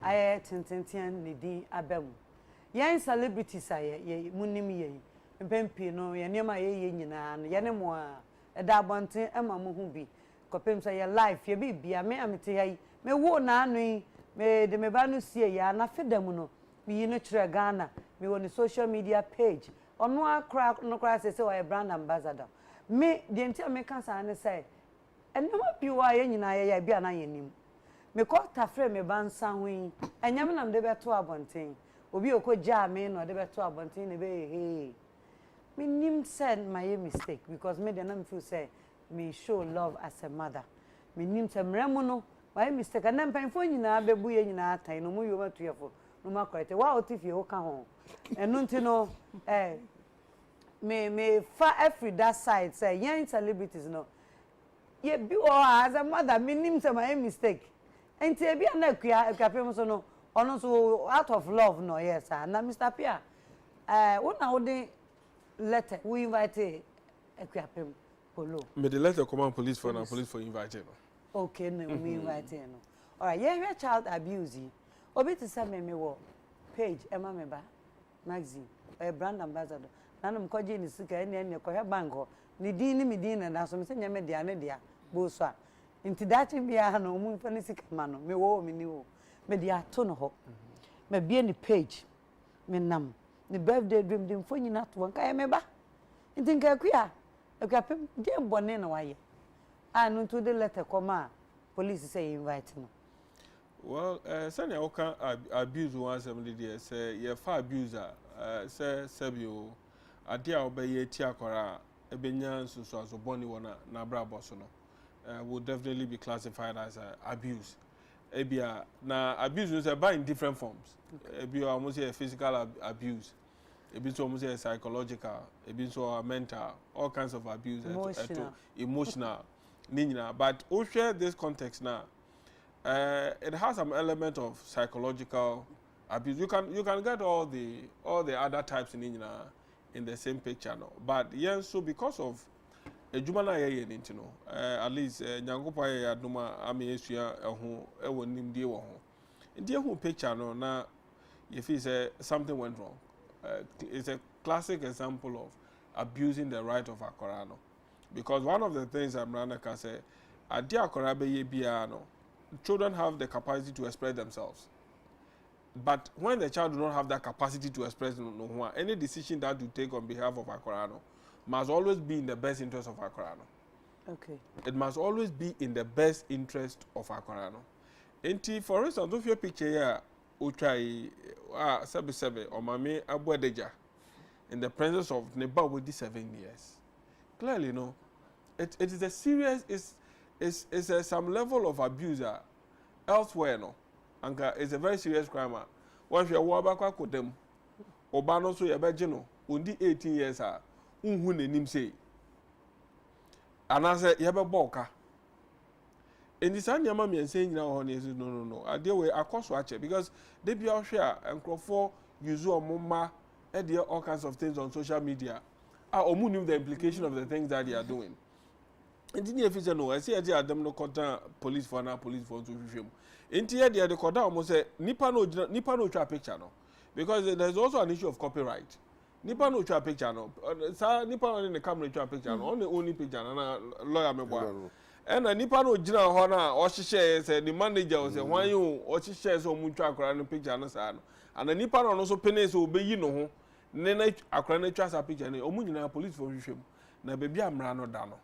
aye tententen ne din abem yan celebrities aye munim ye mpempi no ye nema ye nyina no ye ne mo a eda abonten ema mo hu bi kopem say ye life ye bi bia me amete yi me wo na anu me de me ba no sie ya na fedam no me yi no kire Ghana me won social media page ono akra no kra say o brand ambassador me de ntia me kan sa ne say enema biwa ye nyina ye bia na ye nim me ko tafre me bansa hwin enyam nam de beto abonten obi okogja me no de beto abonten ne be hey me nim said my mistake because me de nam feel say me show love as a mother me nim say mremo no my mistake and nam panfo nyina bebu ye nyina atan no mu yo matuyefo no makorete wa otifie wo ka ho enu ntino me fa every that side say young celebrities no ye bi o as a mother me nim say my mistake enti e bia na akapem so no ono so out of love no yes na Mr. Pia wona wo de letter we invite akapem polo me the letter command police for na police for invite no okay no we invite no all right yeah child abuse obi to say me wo page ema me ba magazine brand ambassador nanum koje ni sika ene ko he bank ho ni din ni midin na so me se nyame dia ne dia bo so a nti dachi bia no mu fa ni sika ma no me wo me ni wo me dia to no ho me bia ni page me nam ni birthday dream dim fo nyina to nka me ba nti nka kuya akapem je mbone na waye anu to the letter come police say invite no well sani oka abuse one assembly there say ye fa abuser say sebio ade a obaye ti akora ebenya nsusu azoboni wona na bra boss no will definitely be classified as abuse. Ebia na abuse is in different forms. Ebia almost a physical abuse. Ebia so almost a psychological. Ebia so mental. All kinds of abuse. Emotional. Nina. But we share this context now. It has some element of psychological abuse. You can get all the other types in the same picture now. But yeah, so because of ejuma na ye nti no at least nyangopa ye aduma ame esua eho ewo nimdie wo ho ndie hu picture no na you feel say something went wrong. It's a classic example of abusing the right of akora no, because one of the things Amrana can say ade akora be ye bia no, children have the capacity to express themselves, but when the child do not have that capacity to express no, any decision that you take on behalf of akora no must always be in the best interest of Akorano. Okay. It must always be in the best interest of Akorano. Enti, for instance, if your picture here, utrai sebe or mame abwedeja in the presence of neighbor with 7 years. Clearly, no, it is a serious is some level of abuse elsewhere, no, and it's a very serious crime. Once you are wabakwa kodem, obano so yabejino, undi 18 years unhu nenim sei anase yebe boka eni san nyama mi ense nyina ho na esi no ade we akoso ache because they be ohwe a enkrofo use omuma e dey all kinds of things on social media omu knew the implication of the things that they are doing. Enti ni efi se no esi e dey adam no kota police for to hwehwem enti e dey kota omo se nipa no twa picture no, because there's also an issue of copyright. Nipa no twa picture no sa nipa no ne camera twa picture no on the only picture na lawyer mebo and nipa no gina ho na o hihye say the manager o say hwan you o hihye so mu twa akora no picture no sa no and nipa no so pene so obeyi no ho ne na akora na twa sa picture no omu nyina police for hwehwem na bebi amra no da no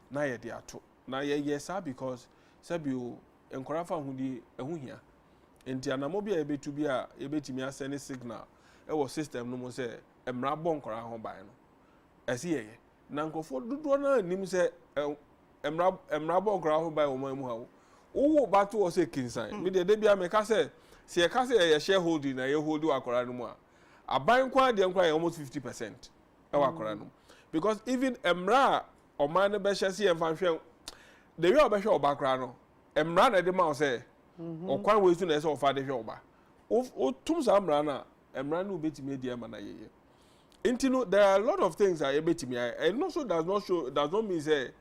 na ye de ato na ye sa because sabio enkora fa hu di ehu hia enti anamo bia ebetu bia ebetimi asene signal e wo system no mo say emra bonkora ho ban no esi ye na nkofo dodo na nim se emra bonkora ho ban wo mamu hawo wo bato wo se kinsan me de bia me ka se ye shareholding na ye hold akora no mu a aban kwa de nkora almost 50% e akora no, because even emra o man be hye se emfa hwe the way obehwe obakora no emra na de ma o se o kwan we su na se o fa de hwe oba o tum sa emra na ubetimi de ma na ye. Intino, there are a lot of things I betimi and also does not mean say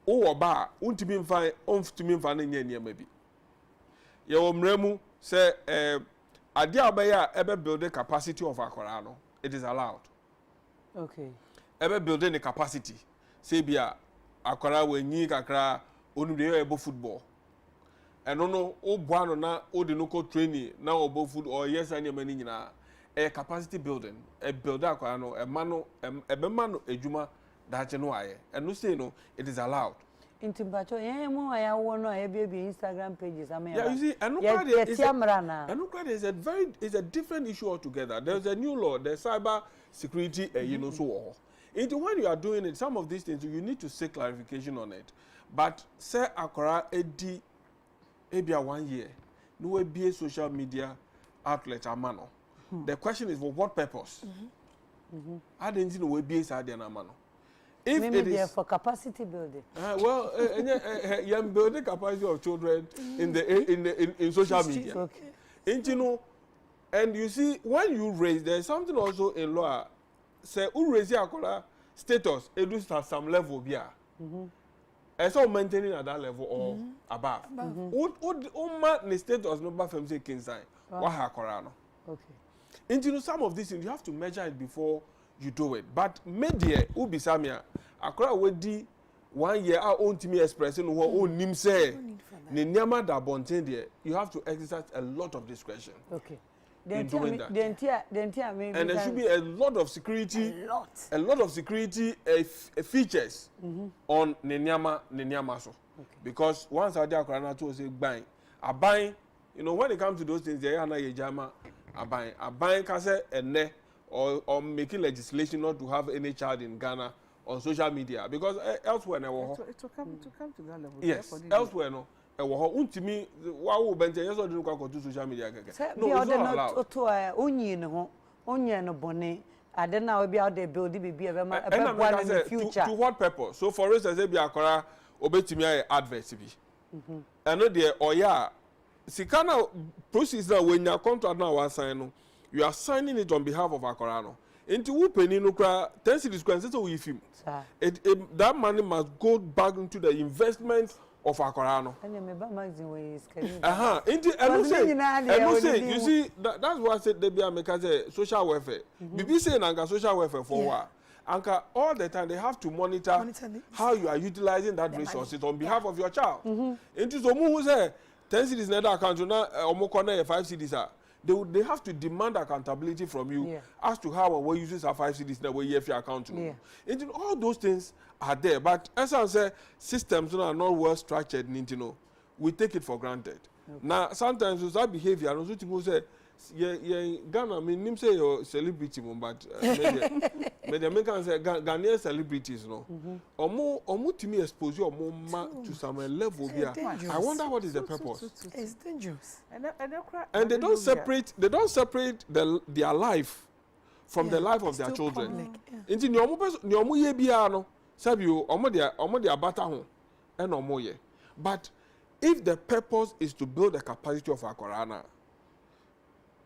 oh oba untimi mfa nya maybe ye omremu say idea obaya ebe build the capacity of akora no it is allowed. Okay. Ebe building the capacity. Say bia akora wenyi kakra onu dey ebo football. Eno no o boano na o de no ko training na obo food or yes any mani nyina a capacity building a builder akora no e mano e be mano ejuma that no aye. Eno say no it is allowed. Intimbacho mo aya wo no e be Instagram pages am yeah, you see, is a different issue altogether. There's a new law, the cyber security, you know, so into when you are doing it, some of these things you need to seek clarification on it. But say akora edi ebia 1 year, no be a social media outlet amano. The question is for what purpose? I didn't know we be a amano. If maybe it is for capacity building. Well, you building capacity of children in social media. Okay. And you know, and you see when you raise, there's something also in law. Say who raise your status, it does at some level here. And so maintaining at that level or above. What the status number from say king sign. What hakorano? Okay. And you know some of these things you have to measure it before you do it. But media ubi samia akora wedi 1 year our own team expressing who own nim say ne nyama da bonten there you have to exercise a lot of discretion. Okay. In doing that. And there should be a lot of security features on ne nyama so. Okay. Because once I dey akora na to say buying a buying, you know, when it comes to those things there na ye jama a buying ka say ene or making legislation not to have any child in Ghana on social media because elsewhere no it will come to that level. Yes, elsewhere no untimi wa wo bente yeso de kwa to social media keke no it's not allowed. To onyi ne ho onye no bone ade na obi out there build bibi e be ma e be in the future. To what purpose? So for instance e bi akora obetimi ay advert bi eno de oya sikana process na when your contract na wa sign no you are signing it on behalf of Akorano. Into who penny no cry 10 cities so we film. That money must go back into the investment of Akorano. And say, you see, that's what I said they be a social welfare. Bibi say nanga social welfare for what? Anka all the time they have to monitor how you are utilizing that resources on behalf of your child. Into so who say 10 cities net account na omo corner 5 cities are. They have to demand accountability from you as to how and where uses our 5 cities that way your account. And all those things are there, but as I say, systems are not well structured. We take it for granted. Okay. Now sometimes with that behavior, and also people say, Ghana, I mean, say you're celebrity, but maybe Americans say Ghanaian celebrities, no. Omo to me expose you to some level here. I wonder what is the purpose. It's dangerous. And they don't separate. They don't separate their life from the life of their children. Inti ni omo ye bia no. Sabi o omo de abata ho. And omo ye. But if the purpose is to build the capacity of Akorana,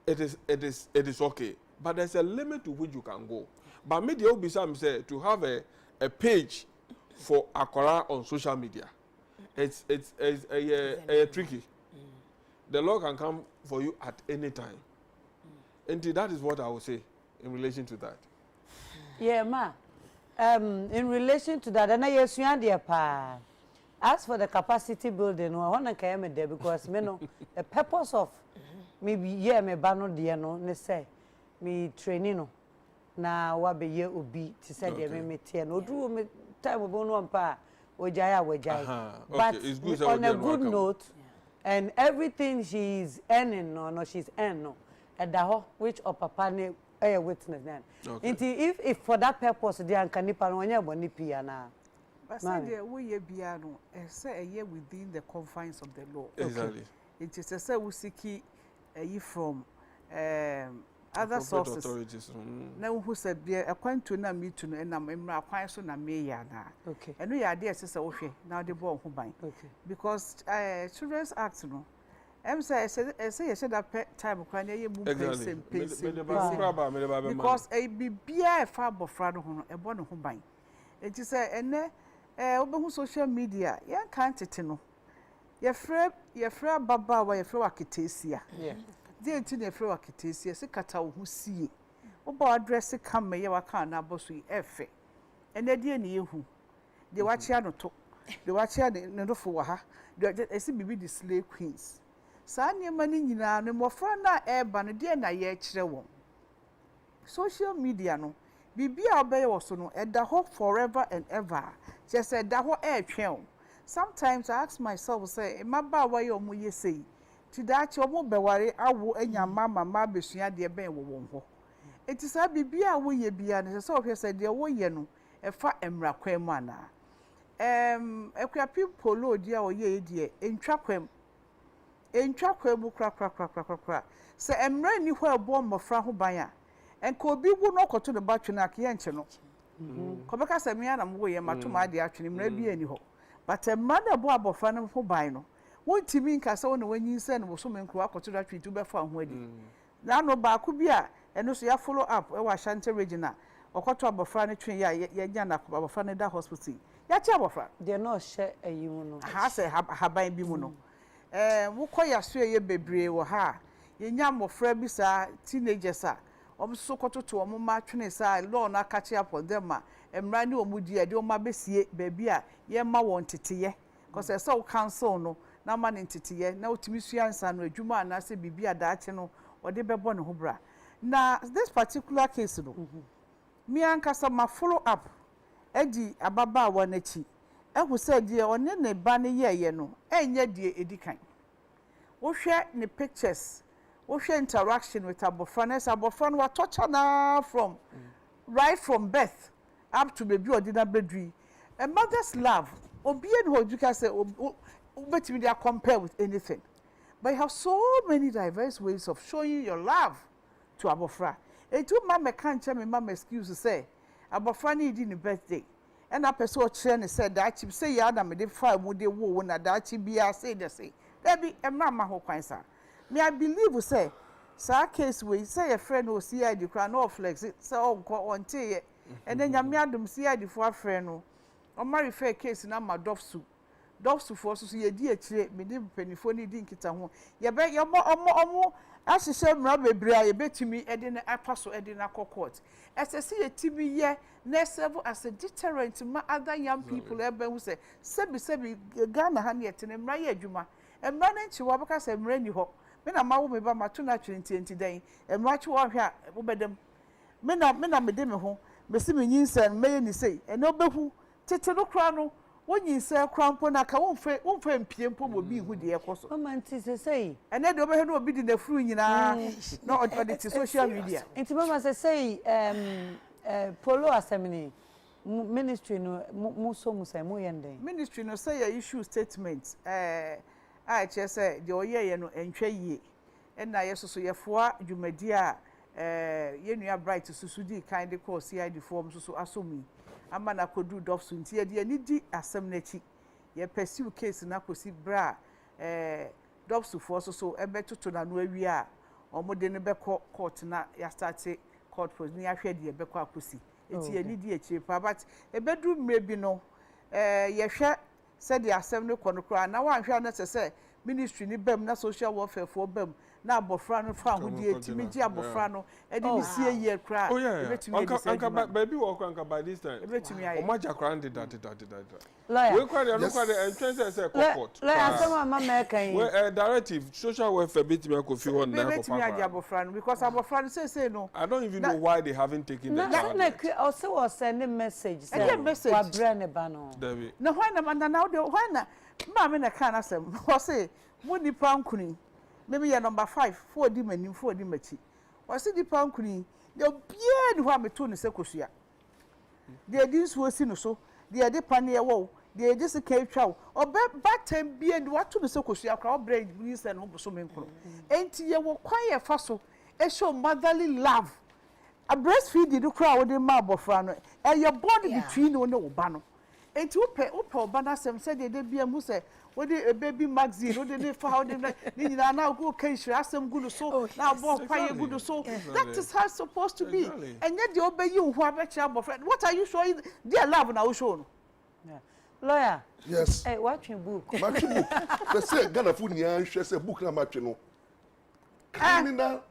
it is okay, but there's a limit to which you can go. But media will be some say to have a page for Akora on social media. It's tricky. The law can come for you at any time. And that is what I would say in relation to that. Yeah, ma. In relation to that, and I dear pa. As for the capacity building, I want to come there because me know the purpose of maybe me bano dear no ne say me training no na wa be ye obi to say there me tie no do me time we no ampa wajaya. But it's good on a good note and everything she's earning no she's earn no at the which of papa ne a witness then. If for that purpose the anka nipa no nya boni pia na. But say we ye bia no say a year within the confines of the law. Exactly. It is a say we seek from other sources. Now who said be a point to na me to no and I'm quite so na me ya na. Okay. And we are there sister okay now the ball who buy. Okay. Because Children's Act no. Say that time when you move because a be a far bofrado hono e bono ho ban. It is a ene obehu social media yan can't it no yɛfrɛ ababaawa yɛfrɛ wa ketesia Yeah. deɛ nti na yɛfrɛ wa ketesia se kata wo ho sie woba adresse kama yɛ waka na abɔ so yi ɛfɛ ɛnɛ deɛ ne yɛhu deɛ wakyea no to deɛ wakyea ne nofo wɔ ha deɛ ɛsi bibi de slay queens saa nneɛma no nyinaa no mmɔfra no a ɛreba no deɛ na yɛrekyerɛ wɔn social media no biribi a wobɛyɛ wɔ so no ɛda hɔ forever and ever kyerɛ sɛ ɛda hɔ ɛretwɛn wo sometimes I ask myself say mmabaawa yi ɔmo yɛ sei ti daakye ɔmo bɛware awo anya mama abɛsua deɛ bɛn wɔ wɔn hɔ eti saa biribi a woyɛ bia no sɛ ɔhwɛ sɛ deɛ woyɛ no ɛfa mmara kwan mu anaa ekuapi polo di a ɔyɛ deɛ ntwa kwan mu kra sɛ mmara ni hɔ ɛbɔ mmɔfra ho ban a enka obi wu no kɔto ne ba twene akye nche no kɔbɛka sɛ me ana mo yɛ mato ma ade atwene mmara bi ani hɔ but mmara na ɛbɔ abɔfra no ho ban no wontimi nka sɛ wo na wanyin sɛ no wo so me nkro akɔto da twene tu bɛfa ho adi na no baako bi a ɛno so ya follow up ɛwɔ Ashanti region ɔkɔto abɔfra no twene ya yɛnya na abɔfra no da hospital ya kyɛ abɔfra deɛ na ɔhyɛ ayi mu no ha sɛ haban bi mu no wokɔ yaso yɛ bebree wɔ ha yɛnya mmɔfra bi saa teenagers a so kototo omo ma twene sa law na catch up on them ma emra ni omu di e de omo besie baabi a ye ma won teteye because e so council no na ma ne teteye na otimi sua nsa no adwuma na se bibia daache no ode bebo ne ho bra na this particular case no me ankasa ma follow up edi ababa wa nachi ehu se die one ne ba ne ye no enye die edikan wo hwe ne pictures we share interaction with abofra no torture na from right from birth up to baby ordinary bedri a mother's love obi en ho you can say obetimi dey compare with anything but you have so many diverse ways of showing your love to abofra etu mama kan che me mama excuse say abofra ni di ni birthday and a person o kire ne say that chip say ya na me dey fa mu dey wo na that chip bia say dey say baby emma ma ho kwan sa me I believe say case we say a friend o CID kra no flex say onko onte and then nyame adom CID for friend no o ma refer case na ma dofsu for so ye di akire me di penifo ni di nkita ho ye be ye omo ahihye mra bebre a ye betimi e de na apaso e de na court ssc ye timi ye na serve as a deterrent ma other young people ebe hu say sebi Ghana ha na yetene mra ye adwuma mra na nchi wo beka say mra ni ho me na mawo me ba mato na twenti den emra chi wo hwe a wo bedem me na me de me ho me si me nyinsan me ye ni sei ene obehu tete no kra no wonyinsan kra mpo na ka wonfe mpie mpo mo bi hu de ekoso mama nti sei ene de obehu no obi di na furu nyina na odi ti social media nti mama sei polo assembly ministry no mo so mo say mo yende ministry no say ya issue statement I just say the oye no entwa yie na yesoso yefoa dwumadi a yenua bright susudi kind de call CID form so asomi ama na kodu dofsu nti ye de ni di asem na chi ye pursue case na kosi bra dofsu for so ebetoto na no awi a omode ne beko court na ya start court process ni ahwe de beko akosi enti ye ni di akire pa but ebedu mre bi no ye hwe said the assembly konokra na wan hwa na se ministry ni bem na social welfare for bem na abofra no fa ho die timi gi abofra no e di sie ye kra betimi anka baby work anka by this time o ma jakran de that we kwade no kwade entrense say court la asema mama kan we directive social welfare betimi akofi won na betimi agi abofra no because abofra no say no I don't even know why they haven't taken the child na o send a message say wa brand ba no na hwan na de hwan na ma me na kan asem o say mo nipa nkuni maybe ya number 5 4 di manim 4 di machi o say nipa nkuni de obie ni hwa meto ne sekosua de di nso osi no so de de pane wo de de se ka twa obe batem bie ndi wato ne sekosua kra obre ni se no boso menkro enti ye wo kwan ye fa so e show motherly love a breastfeed do kra wo de ma abofra no e your body between no ne wo ba no enti upe oba na sem se de bia mu se wo de baby magazine wo de ne fa wo de ni nyina na go kan hira asem gu no so na bo kwaye gu no so that is how it's supposed to be and yet the obeyi hu abechi abofra what are you showing their love na wo show no Lawyer. Yes. Hey, watch your book. Match book. They say Ghana food niya share say book na match no. Criminal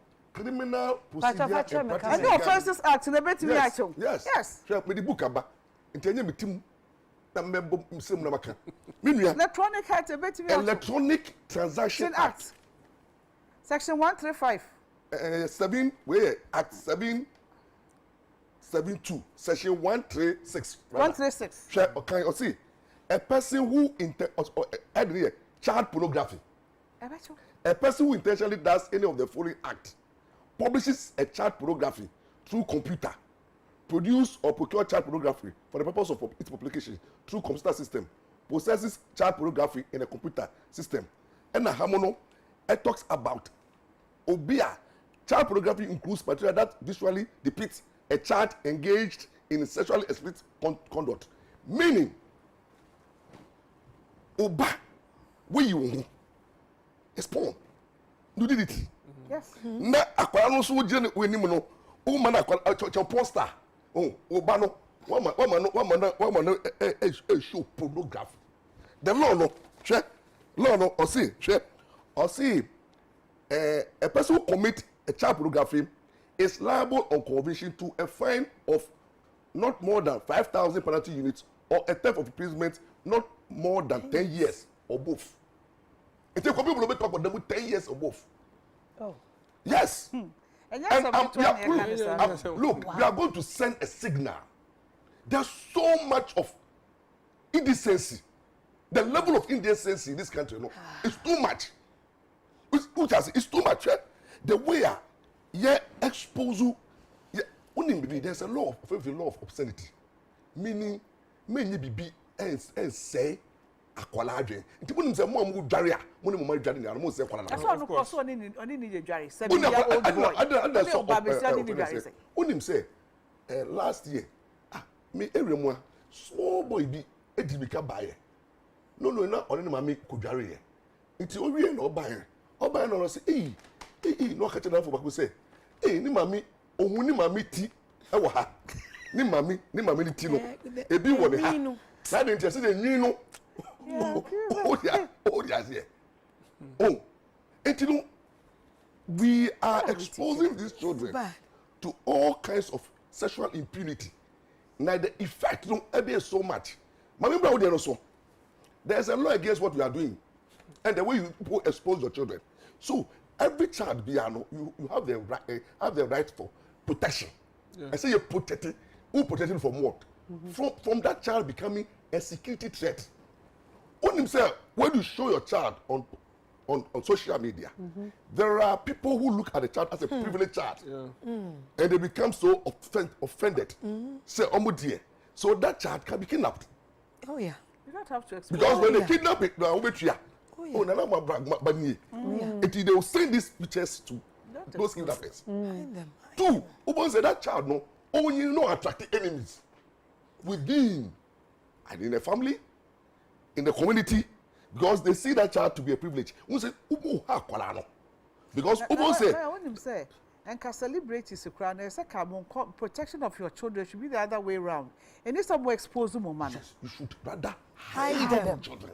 procedure and practice. I know Offences Act na betimi action. Yes. Yes. Share me the book aba. Nti enye metim na membo msem na maka. Minua. Electronic Act na betimi action. Electronic Transaction Act. Section 135. 7 where Act 772 Section 136. 136. Share okay or see a person who child pornography. A person who intentionally does any of the following act: publishes a child pornography through computer, produce or procure child pornography for the purpose of its publication through computer system, possesses child pornography in a computer system. And Hamono, it talks about Obia. Child pornography includes material that visually depicts a child engaged in sexually explicit conduct. Meaning, Oba, where you is porn. Nudity. Yes. Na akwara no so gye we nim no o ma na akwara poster oba no wa ma show pornography. The law no or see a person who commit a child pornography is liable on conviction to a fine of not more than 5,000 penalty units or a term of imprisonment not more than 10 years or both. It will be talk about them with 10 years or both. Oh. Yes. And look, we are going to send a signal. There's so much of indecency. The level of indecency in this country, is too much. It's too much. The way expose you, there's a law of obscenity. Meaning, many be and say, akwala adwen nti bunim se mo dware a mo ne mo dware ne mo se akwala na that's why no course oni ni je dware 7 year old boy ada so dware unim say last year me ewremu small boy bi edibika baye no na oni ma me ko dware ye nti owie na obaye no say no ka tena fo ba ko say ni mami ohun ni mami ti e wo ha ni mami ni ti no ebi wo ne ha na de nti se de nwi no we are exposing these children to all kinds of sexual impunity. Now the effect be so much. There's a law against what we are doing, and the way you people expose your children. So every child, you have the right for protection. Yeah. I say you're protected. Who protected from what? From that child becoming a security threat. On himself, when you show your child on social media, there are people who look at the child as a privileged child, and they become so offended. Say, so that child can be kidnapped. Oh yeah, you don't have to explain. Because when they kidnap it, they will send these pictures to those kidnappers. Two, say that child only attracting enemies within and in the family. In the community, because they see that child to be a privilege. We say, because say, and can celebrate is a crown. Protection of your children should be the other way around. And if someone expose them, man, you should rather hide them children.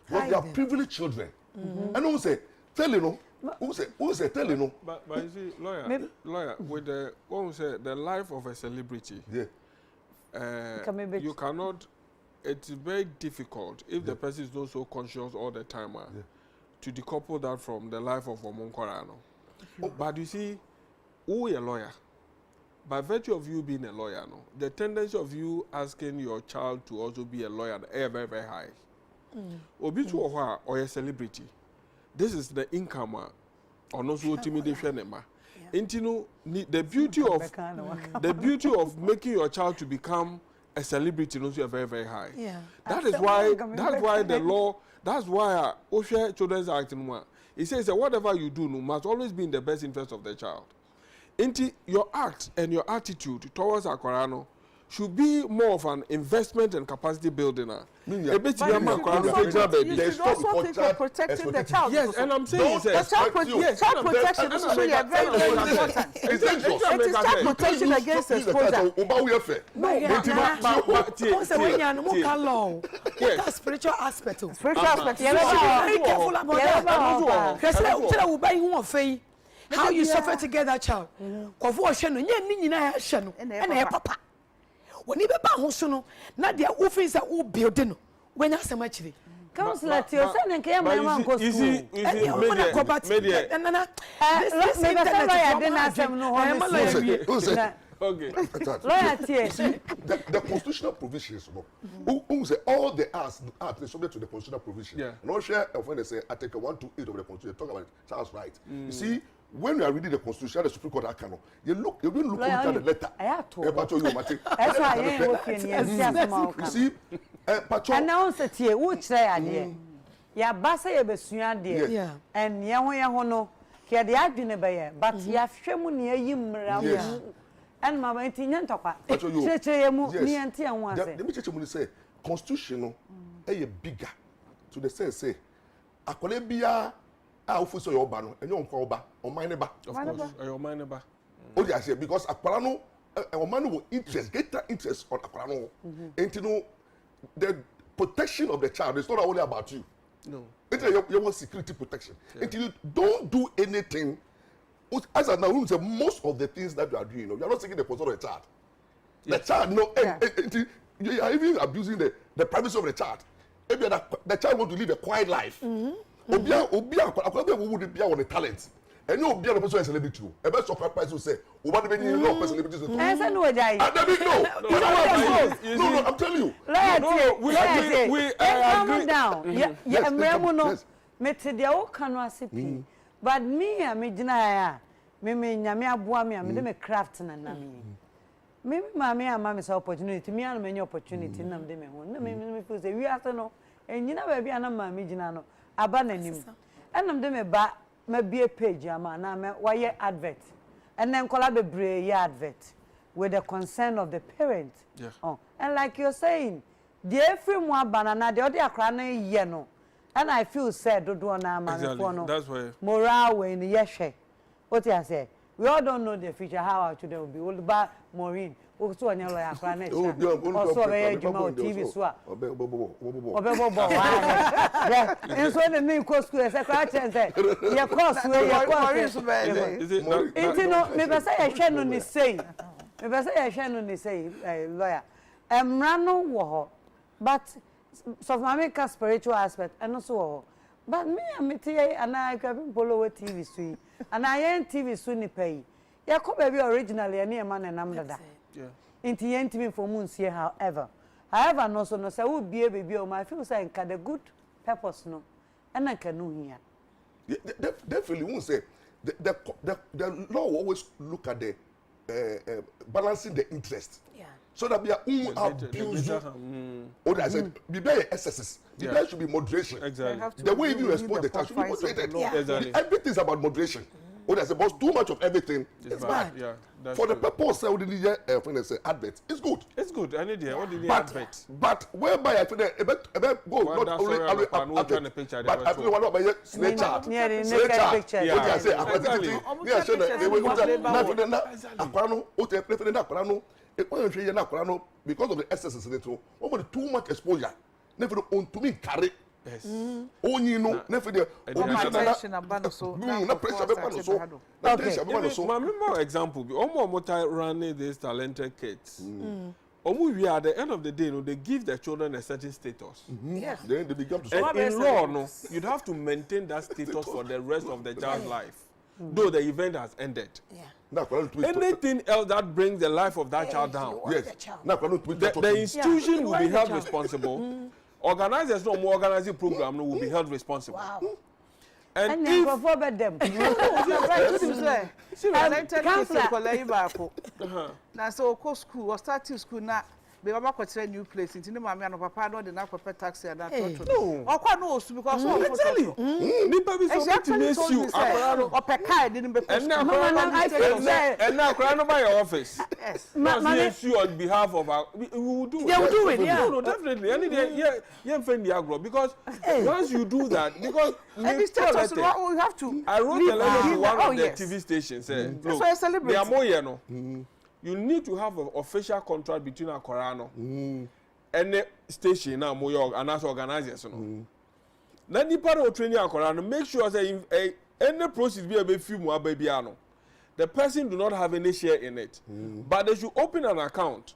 Because they are privileged children. And who say, tell you no. Who say, tell you no. But you see, lawyer, with the one who say the life of a celebrity, you cannot. It's very difficult if the person is not so conscious all the time to decouple that from the life of Omonkorano. But you see, who is a lawyer? By virtue of you being a lawyer, the tendency of you asking your child to also be a lawyer is very, very high. Obitu or a celebrity, this is the income or no so intimidation. The beauty of making your child to become a celebrity knows you are very, very high. Yeah. That's why the law, that's why OSHA Children's Act, it says that whatever you do must always be in the best interest of the child. Your act and your attitude towards Aquarano should be more of an investment and capacity building. But you should also think of protecting the child. Yes, and I'm saying child protection is very important. It's dangerous. It is child protection against exposure. Yes, spiritual aspect. Spiritual aspect. Very careful about that. How you suffer to get that child. Papa. When you be hosono, na dia office who building no. When you say much. Counselor, you say na ke man go school. Easy, media. Okay. The constitutional provisions, who say all the acts are subject to the constitutional provision. Yeah. No share of when they say Article 128 of the Constitution, talk about child's rights. You see, when you are reading the Constitution, the Supreme Court account, you don't look at the letter. I have to. That's why I am working you see, announce it here, which they are there. Ya basa ye besua de and ye ho no ke de adwene be ye but ya hwemu ne ayi mmra mu and mama ntinya ntokwa cheche mu ni ante anwo ase the cheche mu say constitution no e bigger to the say akole bia a ofuso yo ba no enyo nkwa oba o man ne ba of course your man ne ba o dey say because akwara no o man will interest greater interest on akwara no enti no the protection of the child is not only about you. No. You want security protection. Until you don't do anything, as I now say, most of the things that you are doing, you are not taking the control of the child. The child, no, you are even abusing the privacy of the child. Maybe the child wants to live a quiet life. Obia would be on the talent. And you be a person is celebrity too. A best of price will say, "What do you know? Celebrities too." No, I'm telling you. We calm down. Yeah, no. Mete dia o kanu asipi. But me gina ya. Me nyame aboa me me craft na na me. Me mama ama me opportunity. Me an me opportunity na me me ho. Na me feel say we after no. Enyina ba bia na mama gina no. Aba na nim. Enam de me ba maybe a page ama na me why advert and then collaborate advert with the consent of the parent. Yeah. Oh, and like you're saying, the every one banana the other akra ye no, and I feel sad do na man exactly. That's why morale in the yeshe. What I say, we all don't know the future how our children will be. All about Maureen. Also, on your akra also a TV so. And so the name cost to a secretary say, your cost where your cost. It no, maybe say I shall not say. Maybe say I shall not say, lawyer. Rano wo, but so for me, spiritual aspect, and also. But me, I'm and I can follow TV suite, and I ain't TV soon pay. Ya could be originally a near man and I'm that. yeah. Into intimate for moons here, however, no so no say would be a baby or my feel saying can the good purpose no, and I can know here. Definitely won't say the law will always look at the balancing the interest. Yeah. So that we are abuse. Or I said, be very excesses. There should be moderation. Exactly. The way you respond the time should be moderated. Exactly. Everything is about moderation. Or I said, but too much of everything is bad. Yeah. For the purpose of the when I say advert, it's good. It's good. I need what did you advert? But whereby I feel that go not only advert, but I feel one of my snake chart. Snake chart. What I say, I because of the excesses in it, over too much exposure. Never on to me carry. Yes. Only no, never the pressure. My more example, almost running these talented kids. We are at the end of the day, they give their children a certain status. Yeah. Then they become to and in law, no, you'd have to maintain that status for the rest of the child's life, though the event has ended. Yeah. Anything else that brings the life of that child down, yes, the institution will be held responsible. Organizers no more organizing program will be held responsible. Wow. And if for them, now so school or starting school na be aba kwatere new place nti ne maame ano papa no de na papa taxi and that to No. okwa no osu because Exactly. Nipa bi so to miss you. Akwara no. Opeka de ne be And now akwara no by your office. yes Yes, you on behalf of our we will do it. They will do it, yeah. No, definitely. Any day, yeah, friend the agro because once you do that, because and the status we have to I wrote a letter to one of the yes. TV stations. Look, That's why I celebrate. they are more, you know. You need to have an official contract between Akorano and the station now, Moyo and as organizers. Then the part of training Akorano, make sure that any process be a few more baby. The person do not have any share in it, but they should open an account.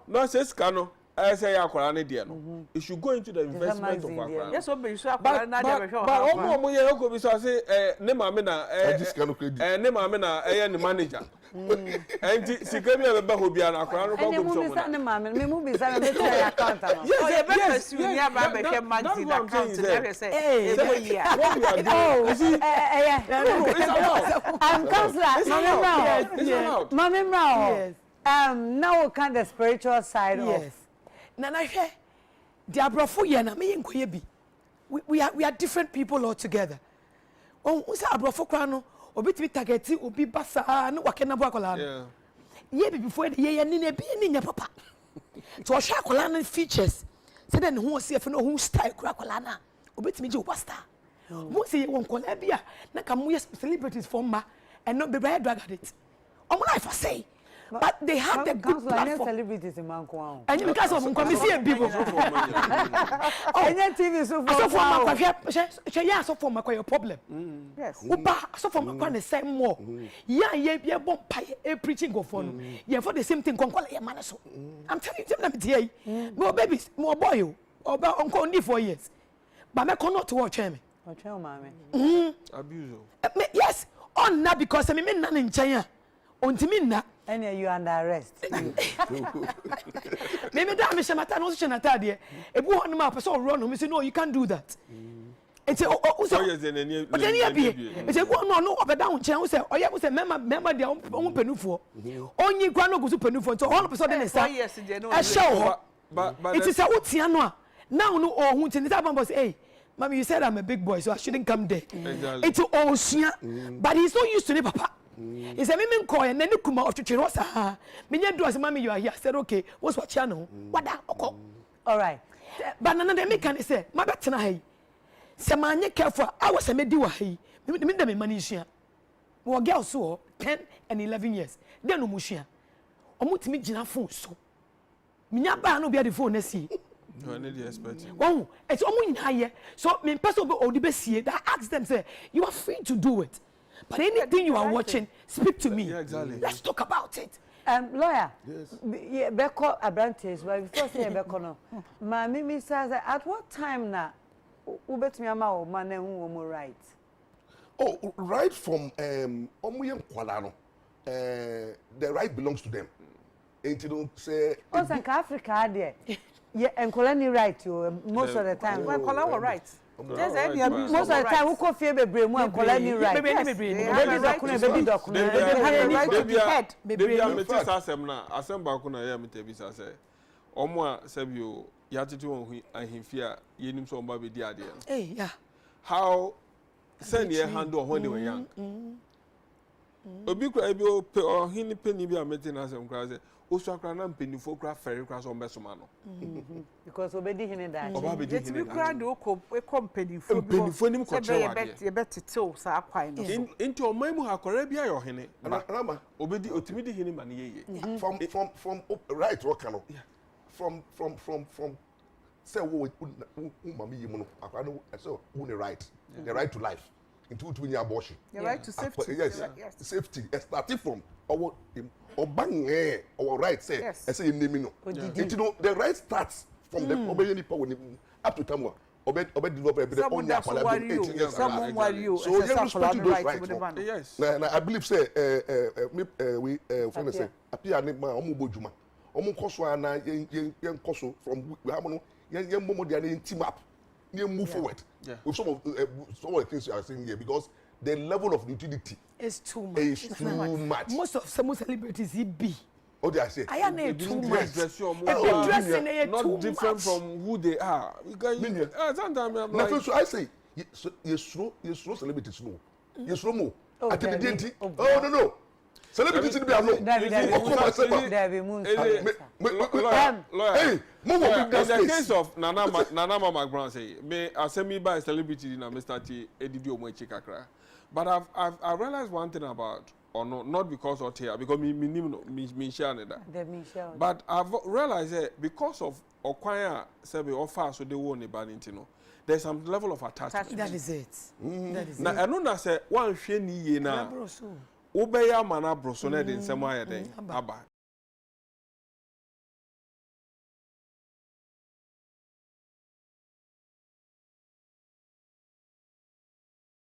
Not say Scano. I say Akorane dear no. It should go into the investment of Akorane. yes obe so But Akorane na dey be sure omo ye go be so say ne maame na this kind of credit. ne maame na the manager. Enti sika bi e be ho bia na Akorane ko go so mo. Ne maame me mu bi sa me try account no. oh ye be pursue ni aba be hwe monthly account na say What you are doing, you see, it's allowed. Counselor, It's allowed. Mama Mao. Yes. Now we can the spiritual side Yes. of. Na hwe. The abrofo ye na me yenkoye bi. We are different people altogether. On say abrofo kwa no obitimi target obi basa na wake na bo akola no. Yeah. Ye bi before the ye ni na bi ni nya papa. To hwe akola no features. Say den ho se fe no ho style kura akola na. Obitimi je obasta. Mo say won kola bia na ka mo celebrities for ma and no be drag at it. Omo life I say. But they have the good platform. Celebrities in Manko. And because of Nkwamisi people. Any TV so So for my yeah, so for my problem. yes Uba, so for my the same more. Yeah, yeah, bomb pie, preaching go for. Yeah, for the same thing, conquer your man. So I'm telling you, let me tell you, more babies, more boy, or uncle only 4 years. But I cannot to watch him. Abuse. Yes, on now because I mean, none in China. On Timina. And you under arrest. Maybe that Miss Mata no Shanatadia. A boy on the map, so run home. Say, no, you can't do that. It's a but then you be. It's a one no over down channel. Say, oh, yeah, was a member their own penufo. Only Grano goes to penufo. So all of a sudden, it's a show. But It is a Utiano. Now, no, or who in the time was, hey, Mommy, you said I'm a big boy, so I shouldn't come there. Exactly. It's Ocean, but he's so used to it, Papa. It's a women call and then you come out to Chirosa. Many do as mommy, you are here. I said, okay, what's what channel? What that? All right. But none of them can say, my better tonight. Samanya careful, I was a mediwa. Me money share. Well, girls so 10 and 11 years. Then no mushia. Omutimi jina phone so. Minya no be the phone see. No, I need the expert. Oh, it's almost higher. So, me person be the best here that ask them say, you are free to do it. But anything you are watching, speak to me. Yeah, exactly. Let's talk about it. Lawyer. Yes. Beko Abrantes, but before say Beko no. Ma Mimi says at what time na ubetumi ama o man hu o right. Oh, right from Omuyem Kwalano. The right belongs to them. Ain't you don't say O san ka Africa there. Yeah, and colony right you most of the time. well color were right there's any abuse Most of the time we go fear bebre mu and colony right. Baby, Baby document. They have a right to be heard. Baby, I'm meeting Sassem now. Asem Bakuna, yeah, me tell you, Sassem. Omwa Sebio, Yatitu and Himfia, Yenim so baby dear. Hey, yeah. How send your handle when they were young. Obi cry bio or hini penny be a meeting as I'm crazy. Osakran penny for craft ferry cross on Besomano. Because obedi hine that. Yet we cried a company for Penny for him, you better tell sa quine into a memo ha Corabia or hine. Rama Obedi otimidi hini mani. from right Rokano. From say who mami yimuno akwano so who the right to life into to abortion. The right to safety. Yes. Safety. Starting from our bang our right say I say name no. You know the right starts from the obeying power up to time obey develop every only someone you so you respect those rights. Yes. I believe say we friend say appear na omo bojuma omo koso na yen koso from we have no yen momo dey team up move forward with some of the things you are saying here because the level of utility is too much. Is too much. Most of some celebrities he be What did I say? I am They too didn't much. dress your If mom. you dress in a Not too different much. from who they are. Because Minion. sometimes I'm Nothing. like, So I say, you slow celebrities no. You slow mo. Oh, I think the David. DNT. Oh, Oh no. Celebrities in the no. David, David, How come I say David, David Moon. lawyer. Hey, move on In that the space. case of Nana McBrown say, me asem me by celebrity na Mr. T edidi omo chikakra. But I've realized one thing about or no, not because of here, because me share that. But I've realized that because of Okwanya Sebe offer so they won a banintino, there's some level of attachment. That is it. That is Now it. I know that say one sheni ye na. Obeya mana brosone din sema ya den aba.